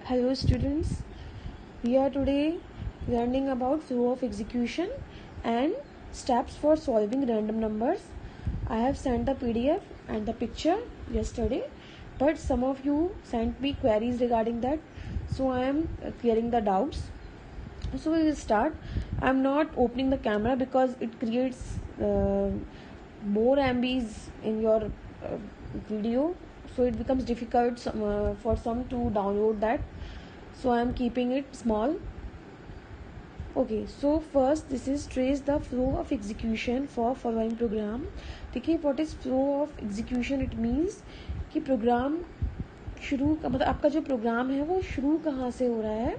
Hello students, we are today learning about flow of execution and steps for solving random numbers. I have sent the PDF and the picture yesterday, but some of you sent me queries regarding that, so I am clearing the doubts. So we will start. I am not opening the camera because it creates more MBs in your video, so it becomes difficult for some to download that, so I am keeping it small. Okay, so first this is trace the flow of execution for following program. देखिए what is flow of execution, it means कि programme शुरू का मतलब आपका जो programme है वो शुरू कहाँ से हो रहा है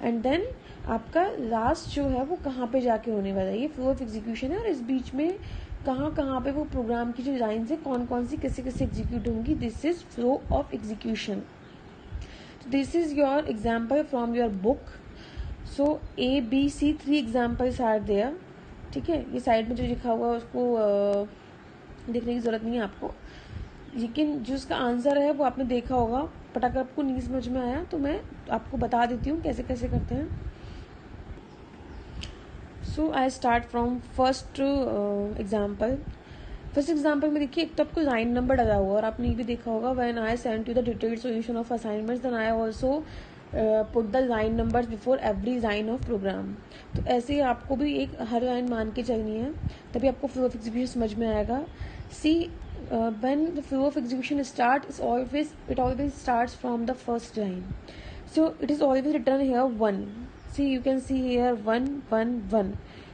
एंड देन आपका लास्ट जो है वो कहाँ पे जाके होने वाला है. ये फ्लो ऑफ एग्जीक्यूशन है और इस बीच में कहाँ पे वो प्रोग्राम की जो लाइन्स है कौन कौन सी कैसे कैसे एग्जीक्यूट होंगी. This is flow of execution. This is your example from your book. So ABC 3 examples are there. ठीक है, ये साइड में जो लिखा हुआ है उसको देखने की जरूरत नहीं है आपको, लेकिन जो उसका आंसर है वो आपने देखा होगा. बट अगर आपको नहीं समझ में आया तो मैं आपको बता देती हूँ कैसे कैसे करते हैं. So I start from first example. First example में देखिए एक तो आपको लाइन नंबर डाला हुआ और आपने ये भी देखा होगा when I send to the detailed solution of assignments then I also put the line numbers before every line of program. तो ऐसे ही आपको भी एक हर लाइन मान के चलनी है, तभी आपको फ्लो ऑफ एग्जीक्यूशन समझ में आएगा. सी when the flow of execution starts, it always starts from the first line. So it is always written here 1. See, you can see here 1 1 1.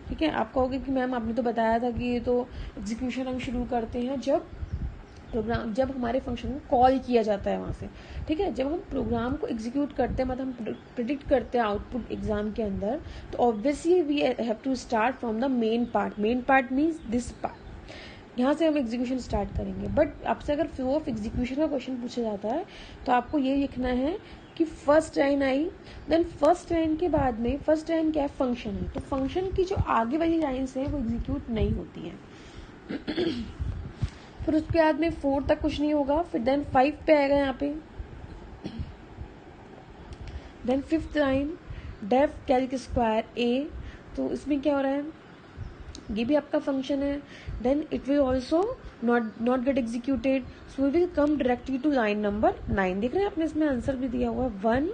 ठीक है, आप कहोगे कि मैम आपने तो बताया था कि ये तो एग्जीक्यूशन हम शुरू करते हैं जब हमारे फंक्शन को कॉल किया जाता है वहाँ से. ठीक है, जब हम प्रोग्राम को एग्जीक्यूट करते हैं मतलब हम प्रिडिक्ट करते हैं आउटपुट एग्जाम के अंदर, तो obviously we have to start from the main part. Main part means this part. यहाँ से हम एग्जीक्यूशन स्टार्ट करेंगे. बट आपसे अगर फ्लो ऑफ एग्जीक्यूशन का क्वेश्चन पूछा जाता है तो आपको ये लिखना है कि फर्स्ट लाइन आई, देन फर्स्ट लाइन के बाद में फर्स्ट लाइन क्या है, फंक्शन है. तो फंक्शन की जो आगे वाली लाइन्स है वो एग्जीक्यूट नहीं होती हैं. फिर उसके बाद में 4 तक कुछ नहीं होगा. फिर देन 5 पे आएगा यहाँ पे. Then 5th line def calc square a. तो इसमें क्या हो रहा है, ये भी आपका फंक्शन है. Then it will also not get executed, so we will come directly to line number 9. देख रहे हैं आपने इसमें आंसर भी दिया हुआ 1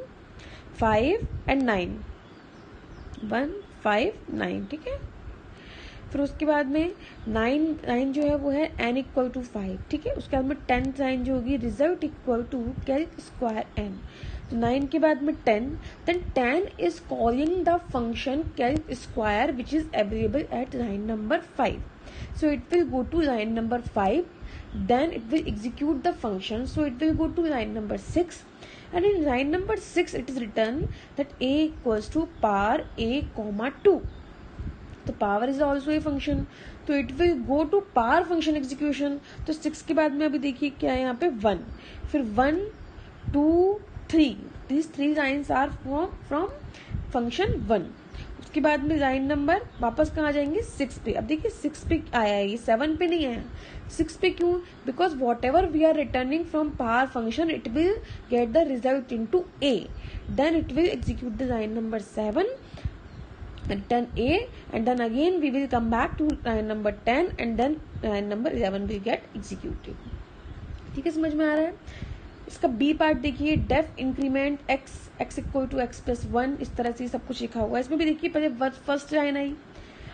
5 एंड 9. 1 5 9. ठीक है, फिर उसके बाद में 9 लाइन जो है वो है n इक्वल टू 5. ठीक है, उसके बाद में 10th लाइन जो होगी result equal to calc square n. तो 9 के बाद में 10, then 10 is calling the function calc square which is available at line number 5. So it will go to line number 5, then it will execute the function, so it will go to line number 6, and in line number 6 it is written that a equals to power a comma 2. तो power is also a function, तो it will go to power function execution. तो 6 के बाद में अभी देखिए क्या है यहाँ पे 1, फिर 1 2 3. these 3 lines are from function 1. उसके बाद में लाइन नंबर वापस कहाँ जाएंगे 6 पे. अब देखिए 6 पे आया है, ये 7 पे नहीं आया. 6 पे क्यों, because whatever we are returning from power function it will get the result into a. Then it will execute the line number 7 return A, and then again we will come back to line number 10 and then line number 11 will get executed. ठीक है, समझ में आ रहा है. इसका B part देखिए def increment x equal to x plus 1. इस तरह से सब कुछ लिखा हुआ है. इसमें भी देखिए पहले फर्स्ट लाइन आई,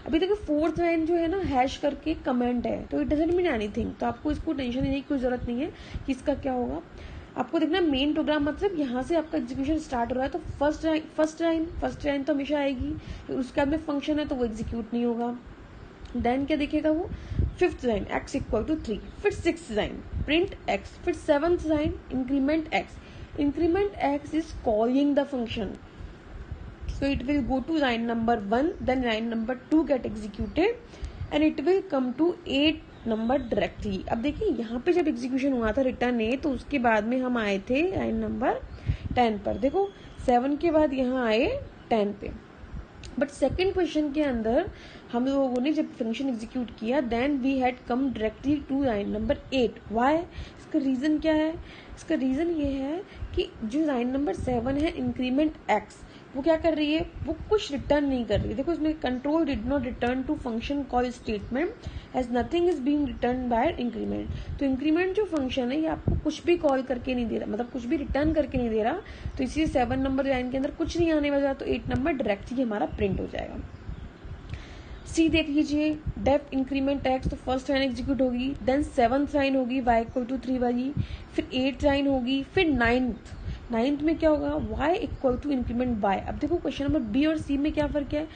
अभी देखिए 4th लाइन जो है ना हैश करके कमेंट है, तो इट डजंट मीन एनीथिंग. तो आपको इसको टेंशन लेने की कोई जरूरत नहीं है कि इसका क्या होगा. आपको देखना मेन प्रोग्राम मतलब यहाँ से आपका एग्जीक्यूशन स्टार्ट हो रहा है, तो फर्स्ट लाइन तो हमेशा आएगी. उसके बाद में फंक्शन है तो वो एग्जीक्यूट नहीं होगा. देन क्या दिखेगा वो 5th line x equal to 3, फिर 6th लाइन प्रिंट x, फिर 7th line increment x is calling the function, so it will go to line number 1, then line number 2 get executed and it will come to 8 number directly. अब देखिए यहाँ पे जब execution हुआ था return ए, तो उसके बाद में हम आए थे लाइन नंबर 10 पर. देखो 7 के बाद यहाँ आए 10 पे. बट सेकंड क्वेश्चन के अंदर हम लोगों ने जब फंक्शन एग्जीक्यूट किया then we had come directly to line number 8. Why, इसका रीज़न क्या है? इसका रीज़न ये है कि जो लाइन नंबर 7 है इंक्रीमेंट एक्स, वो क्या कर रही है? वो कुछ रिटर्न नहीं कर रही है। देखो इसमें control did not return to function call statement as nothing is being return by increment. तो इंक्रीमेंट जो फंक्शन है ये आपको कुछ भी कॉल करके नहीं दे रहा, मतलब कुछ भी रिटर्न करके नहीं दे रहा, तो इसीलिए 7 नंबर लाइन के अंदर कुछ नहीं आने वाला, तो 8 नंबर डायरेक्टली हमारा प्रिंट हो जाएगा। सी देख लीजिए, डेफ इंक्रीमेंट एक्स, तो फर्स्ट लाइन एग्जीक्यूट होगी, देन 7th लाइन होगी y इक्वल टू 3 वाली, फिर 8th लाइन होगी, फिर 9th में क्या होगा? y equal to increment y। अब देखो क्वेश्चन नंबर बी और सी में क्या फर्क है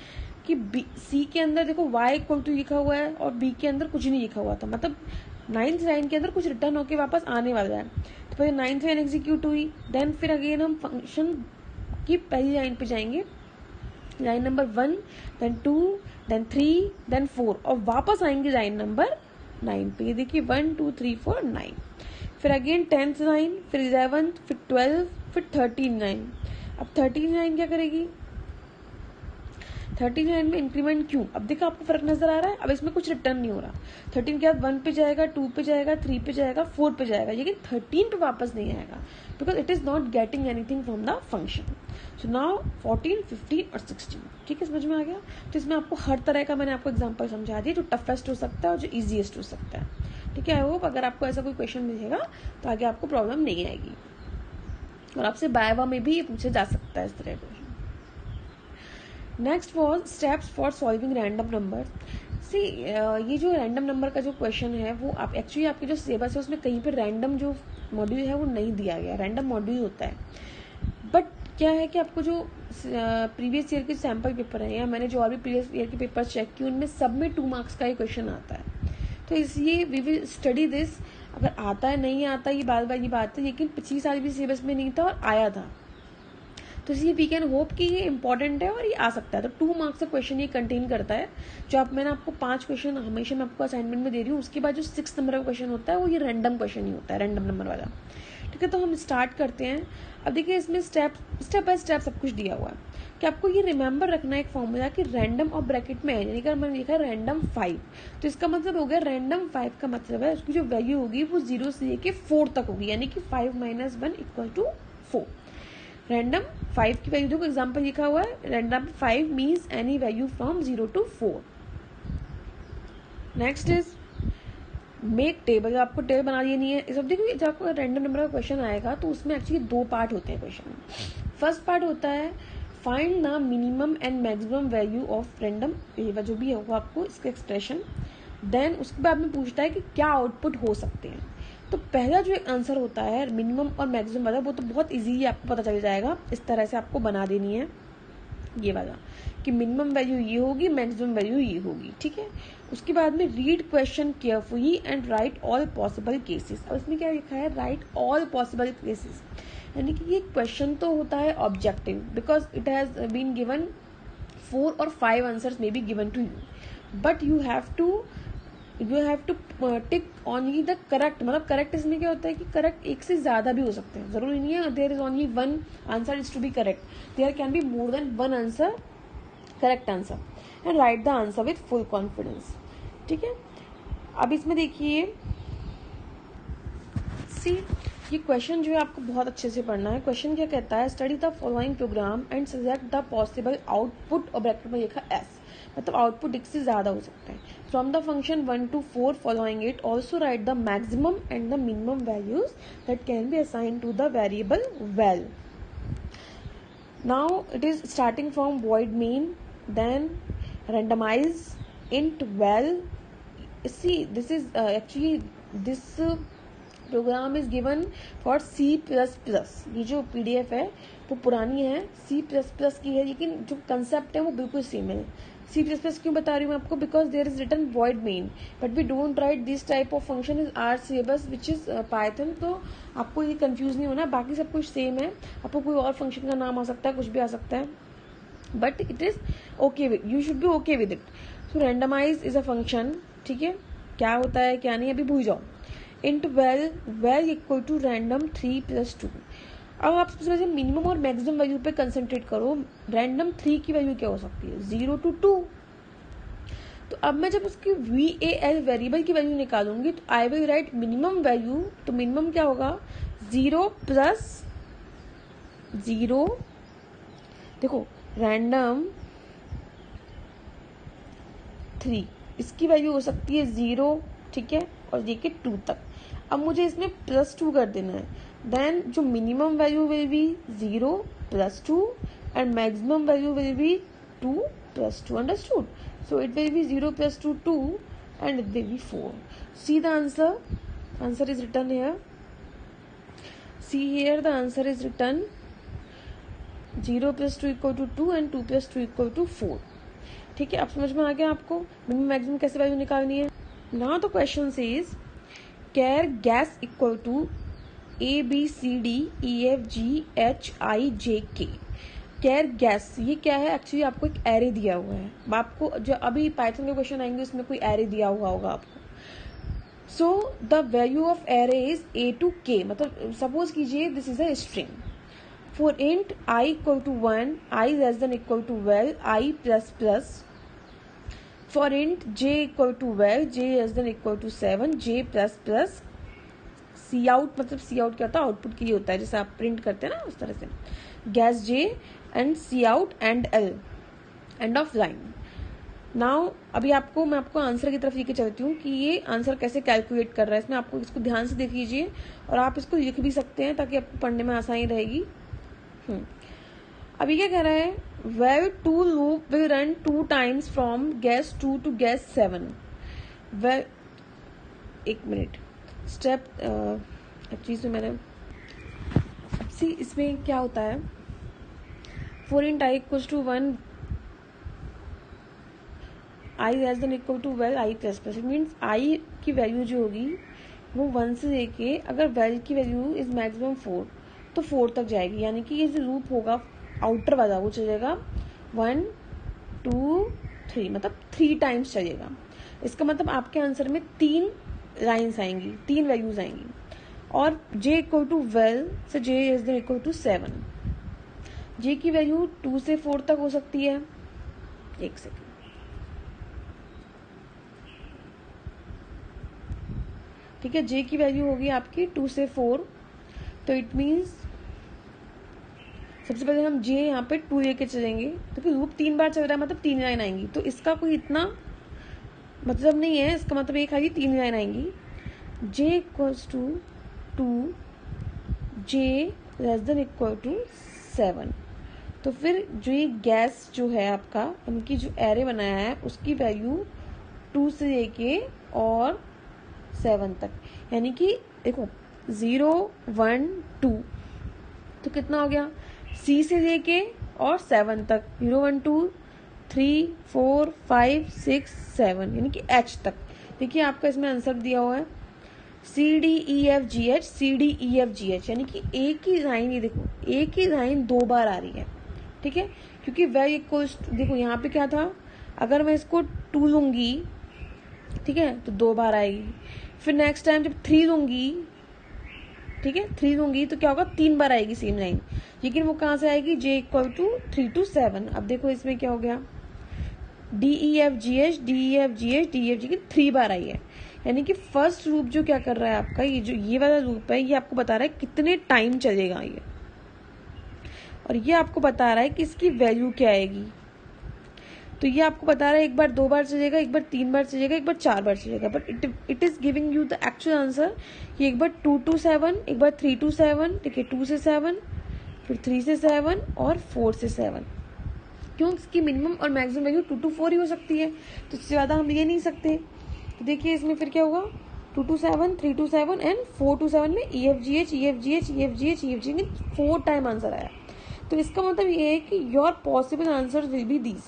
कि सी के अंदर देखो y इक्वल टू लिखा हुआ है और बी के अंदर कुछ नहीं लिखा हुआ था, मतलब 9th लाइन के अंदर कुछ रिटर्न होके वापस आने वाला है। तो पहले 9th लाइन एग्जीक्यूट हुई, देन फिर अगेन हम फंक्शन की पहली लाइन पे जाएंगे, line number 1, then 2, then 3, then 4, और वापस आएंगे लाइन नंबर 9 पे। ये देखिए 1 2 3 4 9, फिर अगेन 10th लाइन, फिर 11th, फिर 12, फिर 13 लाइन। अब 13 लाइन क्या करेगी? 13 लाइन में इंक्रीमेंट क्यों? अब देखो आपको फर्क नजर आ रहा है, अब इसमें कुछ रिटर्न नहीं हो रहा। 13 के बाद 1 पे जाएगा, 2 पे जाएगा, 3 पे जाएगा, 4 पे जाएगा, लेकिन 13 पे वापस नहीं आएगा, because it is not getting anything from the function. So now 14, 15 और 16, ठीक है, समझ में आ गया? तो इसमें आपको हर तरह का मैंने आपको एग्जाम्पल समझा दिया, जो टफेस्ट हो सकता है और जो इजीएस्ट हो सकता है, ठीक है। आई होप अगर आपको ऐसा कोई क्वेश्चन मिलेगा तो आगे आपको प्रॉब्लम नहीं आएगी, और आपसे बायवा में भी ये पूछे जा सकता है इस तरह question. Next was steps for solving random number. See ये जो रैंडम नंबर का जो क्वेश्चन है वो आप एक्चुअली आपके जो सिलेबस है उसमें कहीं पर रैंडम जो मॉड्यूल है वो नहीं दिया गया, रैंडम मॉड्यूल होता है। बट क्या है कि आपको जो प्रीवियस ईयर के सैम्पल पेपर है या मैंने जो और भी प्रीवियस ईयर के पेपर चेक किए उनमें सब में 2 मार्क्स का ही क्वेश्चन आता है, तो इसलिए वी विल स्टडी दिस। अगर आता है नहीं आता ये बात है, लेकिन पिछली साल भी सिलेबस में नहीं था और आया था, तो इसलिए वी कैन होप कि ये इंपॉर्टेंट है और ये आ सकता है। तो 2 मार्क्स का क्वेश्चन ये कंटेन करता है। जो आप मैंने आपको 5 क्वेश्चन हमेशा मैं आपको असाइनमेंट में दे रही हूँ, उसके बाद जो 6 नंबर का क्वेश्चन होता है वो ये रैंडम क्वेश्चन ही होता है, रैंडम नंबर वाला, ठीक है। तो हम स्टार्ट करते हैं। अब देखिए इसमें स्टेप बाय स्टेप सब कुछ दिया हुआ है कि आपको ये रिमेंबर रखना है एक फॉर्मूला कि रैंडम और ब्रैकेट में है, यानी कि मैंने लिखा है रैंडम 5, तो इसका मतलब हो गया रैंडम 5 का मतलब है उसकी जो वैल्यू होगी वो 0 से लेके 4 तक होगी, यानी कि 5 - 1 इक्वल टू 4। रैंडम 5 की वैल्यू देखो एग्जाम्पल लिखा हुआ है, random 5 means any value from 0 to 4। Next is make table. आपको टेबल बना लेनी है। इस देखिए जब आपको रैंडम नंबर का क्वेश्चन आएगा तो उसमें एक्चुअली 2 पार्ट होते हैं क्वेश्चन। फर्स्ट पार्ट होता है find the minimum and maximum value of random, जो भी होगा आपको इसका एक्सप्रेशन। देन उसके बाद में पूछता है कि क्या आउटपुट हो सकते हैं। तो पहला जो एक आंसर होता है मिनिमम और मैक्सिमम वाला, वो तो बहुत इजीली आपको पता चल जाएगा। इस तरह से आपको बना देनी है ये वाला कि मिनिमम वैल्यू ये होगी, मैक्सिमम वैल्यू ये होगी, ठीक है। उसके बाद में read question carefully and right all possible cases. अब इसमें क्या लिखा है? राइट ऑल पॉसिबल केसेस, यानी कि ये क्वेश्चन तो होता है objective, because it has been given 4 or 5 answers may be given to you, but you have to tick only the correct. मतलब करेक्ट इसमें क्या होता है कि करेक्ट एक से ज्यादा भी हो सकते हैं, जरूरी नहीं है there is only 1 answer is to be correct, there can be more than 1 answer correct answer, and write the answer with full confidence, ठीक है। अब इसमें देखिए सी ये क्वेश्चन जो है आपको बहुत अच्छे से पढ़ना है। क्वेश्चन क्या कहता है? Study the following programme and select the possible output, और ब्रैकेट में लिखा एस, मतलब आउटपुट एक से ज्यादा हो सकता है। From the function 1 to 4 following it also write the maximum and the minimum values that can be assign to the variable well. Now it is starting from void main, then randomize int val. See this is actually this program is given for C++। ये जो PDF है वो पुरानी है, C++ की है, लेकिन जो कंसेप्ट है वो बिल्कुल सेम है। C++ क्यों बता रही हूँ आपको? Because there is written void main, but we don't write this type of function is our syllabus which is Python. तो आपको ये कंफ्यूज नहीं होना, बाकी सब कुछ सेम है। आपको कोई और फंक्शन का नाम आ सकता है, कुछ भी आ सकता है, but it is okay with, you should be okay with it. So randomise is a function, ठीक है। क्या होता है क्या नहीं अभी भूल जाओ। Int val equal to random 3 + 2। अब आप सबसे पहले मिनिमम और मैक्सिमम वैल्यू पे कंसंट्रेट करो। रैंडम 3 की वैल्यू क्या हो सकती है? 0 to 2। तो अब मैं जब उसकी VAL वेरिएबल की वैल्यू निकालूंगी तो I will write minimum value. तो मिनिमम क्या होगा 0 प्लस 0. देखो रैंडम 3 इसकी वैल्यू हो सकती है 0, ठीक है, और ये के 2 तक. अब मुझे इसमें +2 कर देना है. देन जो minimum value will be 0 +2 and maximum value will be 2 +2. Understood? So it will be 0 +2 2 and it will be 4. See the answer. Answer is written here. See here the answer is written 0 + 2 = 2 and 2 + 2 = 4. ठीक है, अब समझ में आ गया आपको minimum maximum कैसे value निकालनी है. Now the question says char guess equal to ABCDEFGHIJK. Char guess ये क्या है? एक्चुअली आपको एक एरे दिया हुआ है. आपको जो अभी पाइथन के क्वेश्चन आएंगे उसमें कोई एरे दिया हुआ होगा आपको. So the value of array is A to K. मतलब सपोज कीजिए this is a string. For int I = 1, I less than equal to 12, I plus. For int j = 12, j less than equal to 7, j plus. Cout मतलब Cout क्या होता है? Output के लिए होता है, जैसे आप प्रिंट करते हैं ना उस तरह से. Gas j and Cout and L. End of line. Now अभी मैं आपको आंसर की तरफ लेके चलती हूँ कि ये आंसर कैसे कैलकुलेट कर रहा है. इसमें आपको इसको ध्यान से देख लीजिए और आप इसको लिख भी सकते हैं ताकि आपको पढ़ने में आसानी रहेगी. अभी क्या कह रहा है? Well to loop will run 2 times from guess 2 to guess 7. Well एक मिनट स्टेप एक्चुअली से मैंने सी इसमें क्या होता है. For int I = 1, I less than equal to 12, I plus. It means I की वैल्यू जो होगी वो 1 से लेके अगर वेल की वैल्यू इज मैक्सिमम 4 तो 4 तक जाएगी. यानी कि ये जो लूप होगा आउटर वाला वो चलेगा 1 2 3 मतलब 3 times चलेगा. इसका मतलब आपके आंसर में 3 लाइन्स आएंगी, 3 वैल्यूज आएंगी. और j = 12 से j = 7. j की वैल्यू 2 से 4 तक हो सकती है. एक सेकेंड. ठीक है, j की वैल्यू होगी आपकी 2 से 4. तो इट मीन्स सबसे पहले हम j यहाँ पे 2 लेके चलेंगे तो फिर लूप 3 बार चल रहा है मतलब 3 लाइन आएंगी. तो इसका कोई इतना मतलब नहीं है. इसका मतलब ये खाली 3 लाइन आएंगी. j = 2 j less than equal to 7. तो फिर जो ये गैस जो है आपका उनकी जो एरे बनाया है उसकी वैल्यू 2 से लेके और 7 तक. यानी कि देखो 0 1 2 तो कितना हो गया? C से लेके और 7 तक 0 1 2 3 4 5 6 7 यानी कि H तक. देखिए आपका इसमें आंसर दिया हुआ है CDEFGH CDEFGH. यानी कि एक ही लाइन, ये देखो एक ही लाइन 2 बार आ रही है. ठीक है, क्योंकि वैल्यू इक्वल्स देखो यहाँ पे क्या था, अगर मैं इसको 2 लूंगी ठीक है तो 2 बार आएगी. फिर नेक्स्ट टाइम जब 3 लूंगी, ठीक है 3 लूंगी तो क्या होगा 3 बार आएगी सेम लाइन. लेकिन वो कहाँ से आएगी? j = 3 to 7. अब देखो इसमें क्या हो गया DEFGH DEFGH DEFG 3 बार आई है. यानी कि फर्स्ट लूप जो क्या कर रहा है आपका, ये वाला लूप है, ये आपको बता रहा है कितने टाइम चलेगा ये, और ये आपको बता रहा है कि इसकी वैल्यू क्या आएगी. तो ये आपको बता रहा है एक बार 2 बार चलेगा, एक बार 3 बार चलेगा, एक बार 4 बार चलेगा. But it is giving you the actual answer कि एक बार 2 to 7, एक बार 3 to 7, ठीक है 2 से 7, फिर 3 से 7 और 4 से 7. क्यों? इसकी मिनिमम और मैक्सिमम वैल्यू 2 to 4 ही हो सकती है, तो इससे ज़्यादा हम ले नहीं सकते. तो देखिए इसमें फिर क्या होगा 2 to 7, 3 to 7 एंड 4 to 7 में EFGH EFGH EFGH EFGH 4 time answer आया. तो इसका मतलब ये है कि your possible answer will be these.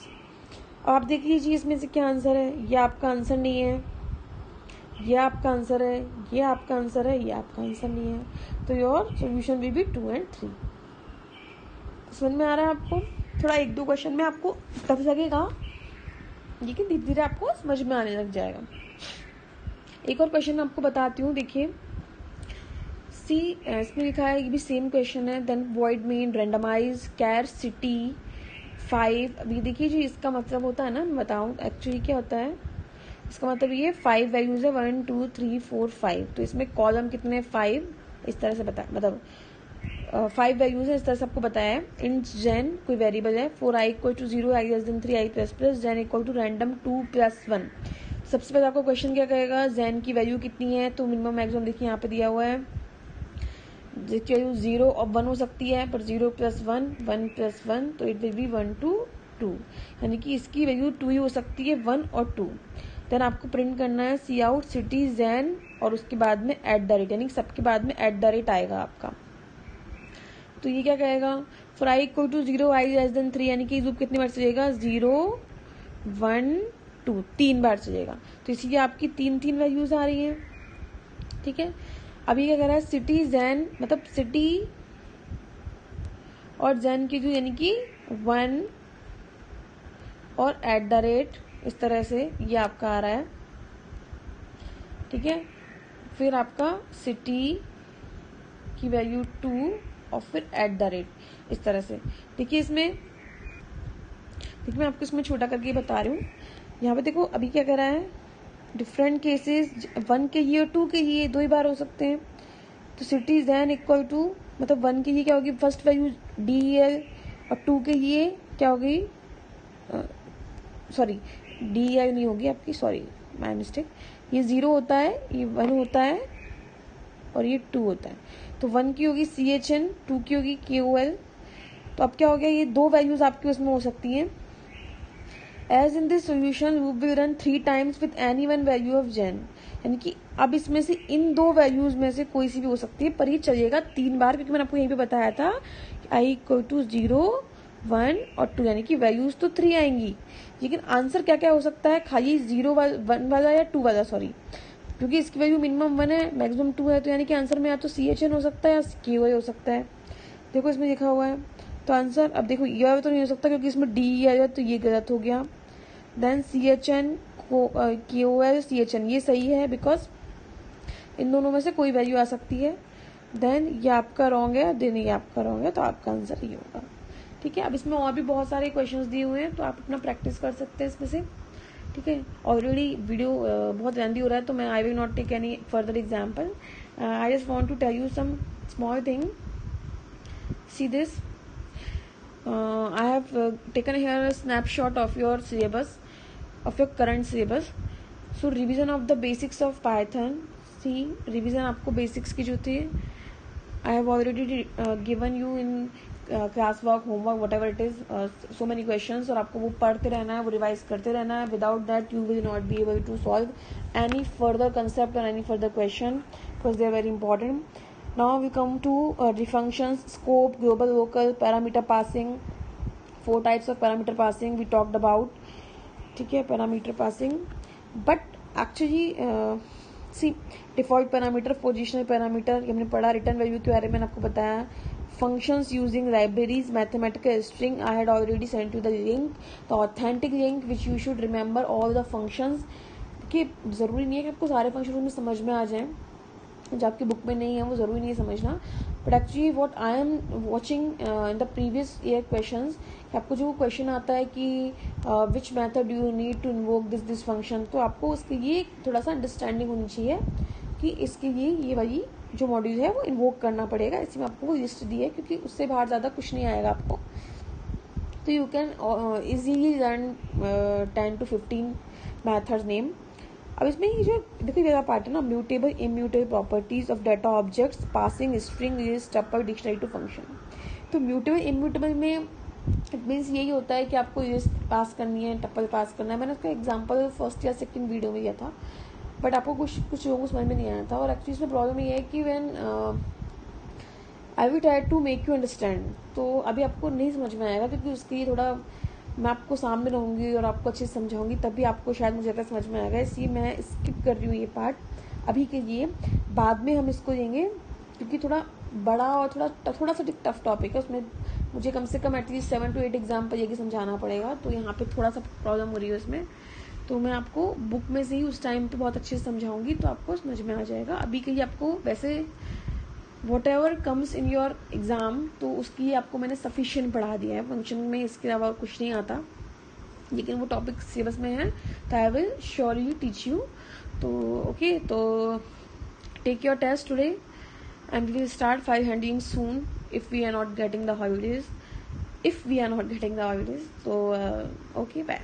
आप देख लीजिए इसमें से क्या आंसर है. ये आपका आंसर नहीं है, ये आपका आंसर है, ये आपका आंसर है, ये आपका आंसर नहीं है. तो your solution will be 2 and 3. समझ में आ रहा है आपको? थोड़ा 1-2 क्वेश्चन में आपको टफ लगेगा लेकिन धीरे धीरे आपको समझ में आने लग जाएगा. एक और क्वेश्चन आपको बताती हूँ. देखिए सी इसमें लिखा है, ये भी सेम क्वेश्चन है. देन वॉइड मेन रेंडमाइज कैर सिटी 5. अभी देखिए जी इसका मतलब होता है ना, मैं बताऊँ एक्चुअली क्या होता है. इसका मतलब ये 5 वैल्यूज है, 1 2 3 4 5। तो इसमें कॉलम कितने 5, इस तरह से बता, मतलब 5 वैल्यूज है, इस तरह से आपको बताया है। इन जेन कोई वेरिएबल है, for I equal to 0 I less than 3 I plus plus जेन इक्वल टू रैंडम 2 प्लस 1। सबसे पहले आपको क्वेश्चन क्या कहेगा, जेन की वैल्यू कितनी है, तो मिनिमम मैक्सिमम देखिए यहाँ पे दिया हुआ है, जिसकी वैल्यू 0 और 1 हो सकती है, पर 0 प्लस 1 1 प्लस 1, तो इट विल बी 1 2 2, यानी कि इसकी वैल्यू 2 ही हो सकती है, 1 और 2। देन आपको प्रिंट करना है सी आउट सिटी जेन और उसके बाद में एट द रेट, यानी सबके बाद में एट द रेट आएगा आपका। तो ये क्या कहेगा, for I equal to 0 I less than 3, यानी कि लूप कितनी बार चलेगा, 0 1 2, 3 बार चलेगा। तो इसीलिए आपकी 3 वैल्यूज आ रही हैं, ठीक है। अभी क्या कह रहा है, सिटी जेन, मतलब सिटी और जेन की जो, यानी कि 1 और एट द रेट, इस तरह से ये आपका आ रहा है, ठीक है। फिर आपका सिटी की वैल्यू 2 और फिर एट द रेट, इस तरह से। देखिए इसमें, देखिए मैं आपको इसमें छोटा करके बता रही हूँ। यहाँ पे देखो अभी क्या कर रहा है, डिफरेंट केसेस, 1 के लिए और 2 के लिए 2 ही बार हो सकते हैं। तो सिटी जेन इक्वल टू, मतलब 1 के लिए क्या होगी, फर्स्ट वैल्यू DEL, और 2 के लिए क्या होगी, सॉरी DEL नहीं होगी आपकी, सॉरी माय मिस्टेक, ये 0 होता है, ये 1 होता है और ये 2 होता है। तो 1 की होगी CHN, 2 की होगी KOL। तो अब क्या हो गया, ये 2 वैल्यूज आपकी उसमें हो सकती हैं। As in this solution loop will run 3 times with any one value of gen, यानी कि अब इसमें से इन 2 वैल्यूज में से कोई सी भी हो सकती है, पर ये चलेगा 3 बार, क्योंकि मैंने आपको यहीं पे बताया था आई इक्वल टू 0 1 और 2, यानी कि वैल्यूज तो 3 आएंगी, लेकिन आंसर क्या क्या हो सकता है, खाली 0 1 वाला या 2 वाला, सॉरी, क्योंकि इसकी वैल्यू मिनिमम 1 है मैक्सिमम 2 है, तो यानी कि आंसर में या तो CHN हो सकता है या KOL हो सकता है। देखो इसमें लिखा हुआ है, तो आंसर, अब देखो ये वाला तो नहीं हो सकता क्योंकि इसमें DEL है, तो ये गलत हो गया। देन CHN KOL CHN ये सही है, बिकॉज इन दोनों में से कोई वैल्यू आ सकती है। देन ये आपका रॉन्ग है, देन ये आपका रॉन्ग है, तो आपका आंसर ये होगा, ठीक है। अब इसमें और भी बहुत सारे क्वेश्चंस दिए हुए हैं, तो आप अपना प्रैक्टिस कर सकते हैं इसमें से, ठीक है। ऑलरेडी वीडियो बहुत लेंथी हो रहा है, तो मैं I will not take any further example, I just want to tell you some small thing. See this, I have taken here a snapshot of your syllabus, of your current syllabus. So revision of the basics of Python. See, revision आपको basics की जो थी, I have already given you in class work, homework, whatever it is, so many questions, और आपको वो पढ़ते रहना है, वो रिवाइज करते रहना है. Without that you will not be able to solve any further concept or any further question, because they are very important. Now we come to the functions, scope, global, local, parameter passing. 4 types of parameter passing we talked about, ठीक है, parameter passing. But actually see, default parameter, positional parameter ये हमने पढ़ा, return value के बारे में आपको बताया, functions using libraries, mathematical string, I had already sent you the link, the authentic link which you should remember all the functions, कि ज़रूरी नहीं है कि आपको सारे फंक्शन में समझ में आ जाएं, जो आपकी बुक में नहीं है वो ज़रूरी नहीं है समझना, but actually what I am watching in the previous year questions, कि आपको जो क्वेश्चन आता है कि which method you need to invoke this function, तो आपको उसके लिए थोड़ा सा अंडरस्टैंडिंग होनी चाहिए कि इसके लिए ये वाली जो मॉड्यूल है वो इन्वोक करना पड़ेगा। इसमें आपको वो लिस्ट दी है, क्योंकि उससे बाहर ज़्यादा कुछ नहीं आएगा आपको, तो you can easily learn 10 to 15 methods name. अब इसमें ये जो देखो ये पार्ट है ना, mutable immutable properties of data objects, passing, string, list, tuple, dictionary to function. तो म्यूटेबल इम्यूटेबल में इट मीन्स यही होता है कि आपको लिस्ट पास करनी है, टपल पास करना है। मैंने उसका एग्जांपल फर्स्ट या सेकंड वीडियो में दिया था, बट आपको कुछ लोगों को समझ में नहीं आया था। और एक्चुअली इसमें प्रॉब्लम ये है कि when I will try to make you understand, तो अभी आपको नहीं समझ में आएगा, क्योंकि उसके लिए थोड़ा मैं आपको सामने रहूँगी और आपको अच्छे से समझाऊंगी, तभी आपको शायद मुझे लगता है समझ में आएगा। इसलिए मैं स्किप कर रही हूँ ये पार्ट अभी के लिए, बाद में हम इसको लेंगे, क्योंकि थोड़ा बड़ा और थोड़ा सा टफ टॉपिक है, उसमें मुझे कम से कम एटलीस्ट 7 to 8 एग्जाम्पल ये समझाना पड़ेगा, तो यहाँ पे थोड़ा सा प्रॉब्लम हो रही है उसमें। तो मैं आपको बुक में से ही उस टाइम पे बहुत अच्छे से समझाऊंगी, तो आपको समझ में आ जाएगा। अभी के लिए आपको वैसे whatever comes in your exam, तो उसकी आपको मैंने सफिशिएंट पढ़ा दिया है फंक्शन में, इसके अलावा और कुछ नहीं आता। लेकिन वो टॉपिक सिलेबस में है, तो I will surely teach you. तो ओके, तो take your test today and we will start file handling soon if we are not getting the holidays. So okay, bye.